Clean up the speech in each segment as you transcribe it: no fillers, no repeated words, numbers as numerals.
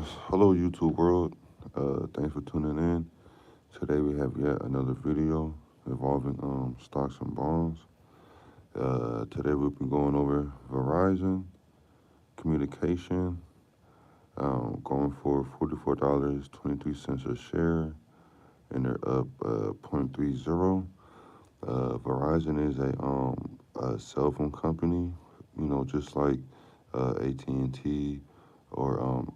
Hello YouTube world. Thanks for tuning in. Today we have yet another video involving stocks and bonds. Today we'll be going over Verizon communication, going for $44.23 a share, and they're up 0.30. Verizon is a cell phone company, just like AT&T or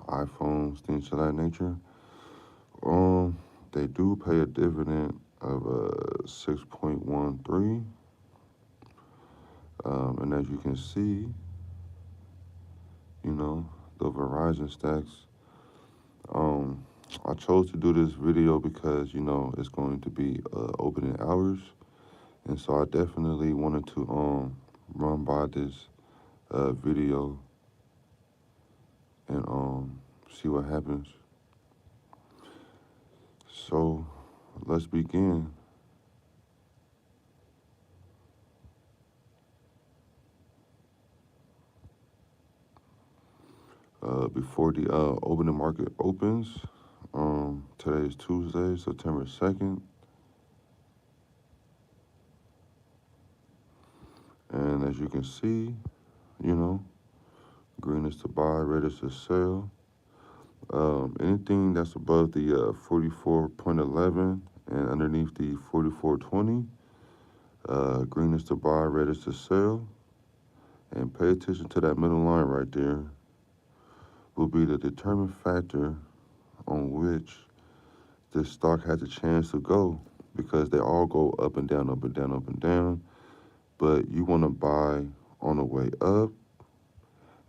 iPhones, things of that nature. They do pay a dividend of 6.13, and as you can see, the Verizon stacks. Um, I chose to do this video because it's going to be opening hours, and so I definitely wanted to run by this video and see what happens. So let's begin. Before the opening market opens, today is Tuesday, September 2nd, and as you can see, green is to buy, red is to sell. Anything that's above the 44.11 and underneath the 44.20, green is to buy, red is to sell. And pay attention to that middle line right there. Will be the determined factor on which this stock has a chance to go, because they all go up and down, up and down, up and down. But you want to buy on the way up,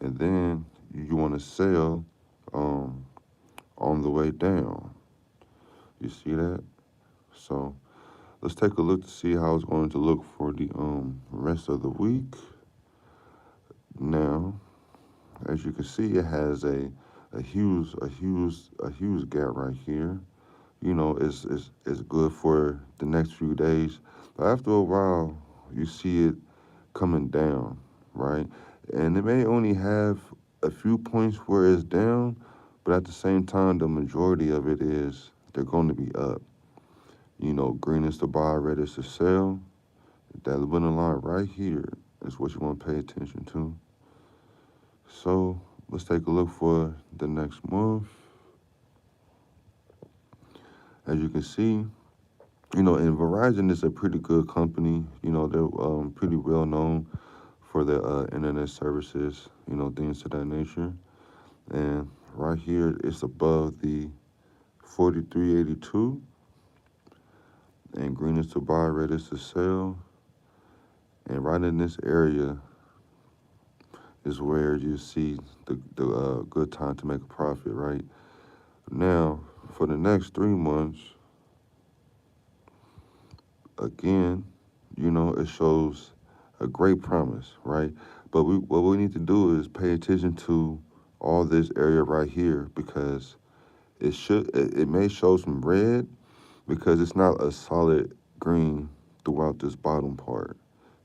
and then you want to sell on the way down. You see that? So let's take a look to see how it's going to look for the rest of the week. Now, as you can see, it has a huge gap right here. It's good for the next few days, but after a while, you see it coming down, right? And it may only have a few points where it's down, but at the same time, the majority of it is they're going to be up. Green is to buy, red is to sell. That middle line right here is what you want to pay attention to. So let's take a look for the next month. As you can see, and Verizon is a pretty good company. They're pretty well known for their internet services, things of that nature. And right here, it's above the 43.82. And green is to buy, red is to sell. And right in this area is where you see the good time to make a profit, right? Now, for the next 3 months, again, it shows a great promise, right? But what we need to do is pay attention to all this area right here, because it may show some red because it's not a solid green throughout this bottom part.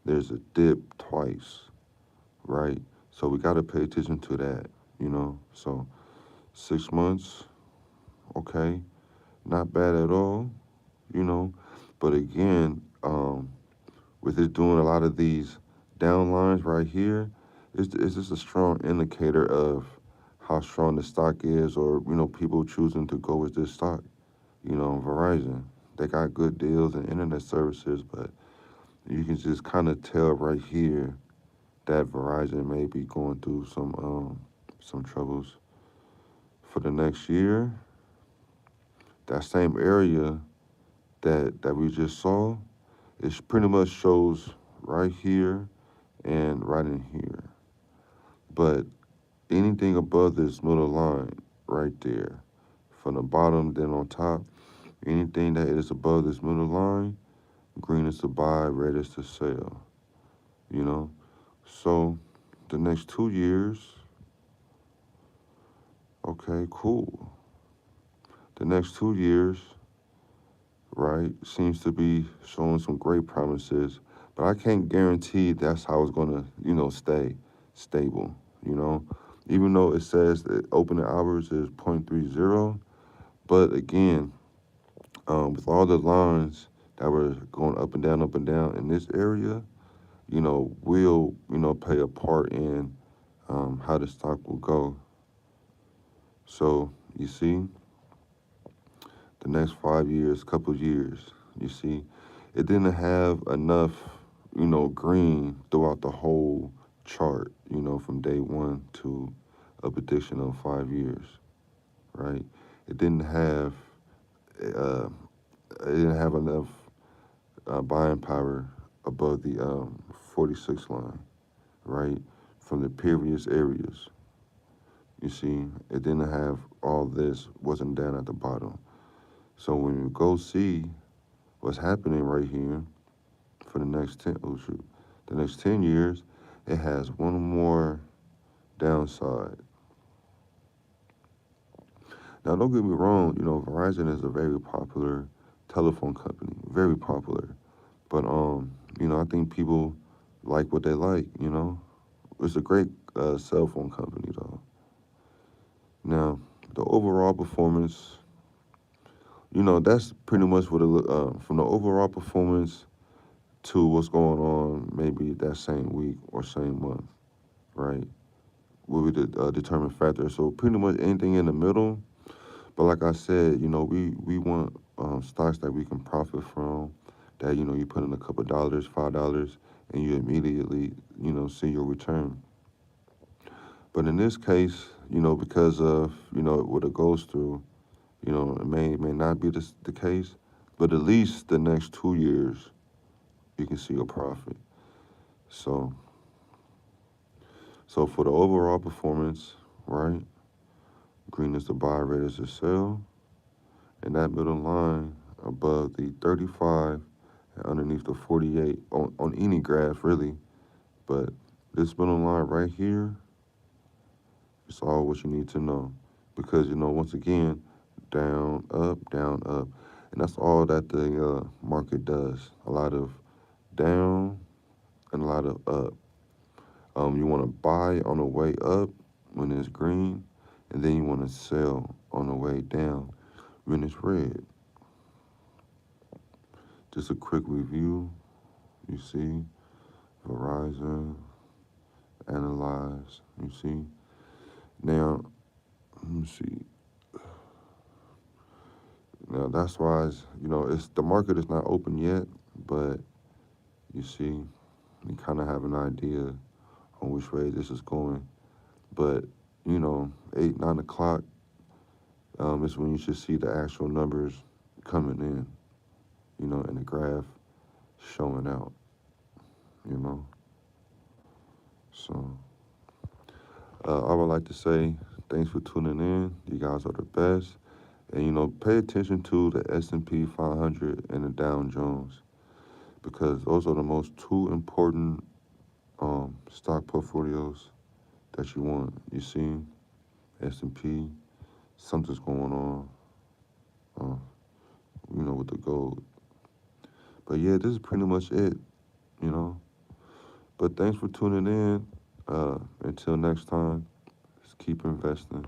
There's a dip twice, right? So we got to pay attention to that, So 6 months, okay, not bad at all, But again, with it doing a lot of these down lines right here, it's just a strong indicator of how strong the stock is, or, people choosing to go with this stock. Verizon, they got good deals and internet services, but you can just kind of tell right here that Verizon may be going through some troubles. For the next year, that same area that we just saw, it pretty much shows right here and right in here. But anything above this middle line right there, from the bottom then on top, anything that is above this middle line, green is to buy, red is to sell, So the next 2 years, okay, cool. The next 2 years, right, seems to be showing some great promises, but I can't guarantee that's how it's going to, stay stable, even though it says that opening hours is 0.30. But again, with all the lines that were going up and down in this area, will, play a part in how the stock will go. So you see, the next 5 years, couple years, you see, it didn't have enough, green throughout the whole chart, from day one to a prediction of 5 years, right? It didn't have, uh, it didn't have enough buying power above the 46 line, right? From the previous areas. You see, it didn't have all this, wasn't down at the bottom. So when you go see what's happening right here for the next 10 years, it has one more downside. Now, don't get me wrong, Verizon is a very popular telephone company, very popular. But, I think people like what they like, It's a great cell phone company, though. Now, the overall performance, that's pretty much what it look, from the overall performance to what's going on maybe that same week or same month, right? Will be the determined factor. So pretty much anything in the middle. But like I said, we want stocks that we can profit from, that, you put in a couple dollars, $5, and you immediately, see your return. But in this case, because of, what it goes through, it may not be the case, but at least the next 2 years, you can see a profit. So, so for the overall performance, right, green is the buy, red is the sell, and that middle line above the 35 and underneath the 48 on any graph, really. But this middle line right here, it's all what you need to know. Because, once again, down, up. And that's all that the market does. A lot of down and a lot of up. You want to buy on the way up when it's green, and then you want to sell on the way down when it's red. Just a quick review. You see, Verizon, analyze. You see. Now, let me see. Now that's why it's the market is not open yet, but you see, you kind of have an idea on which way this is going. But 8, 9 o'clock is when you should see the actual numbers coming in, and the graph showing out, you know. So I would like to say thanks for tuning in. You guys are the best. And, pay attention to the S&P 500 and the Dow Jones, because those are the most two important stock portfolios that you want. You see, S&P, something's going on, with the gold. But yeah, this is pretty much it, you know. But thanks for tuning in. Until next time, just keep investing.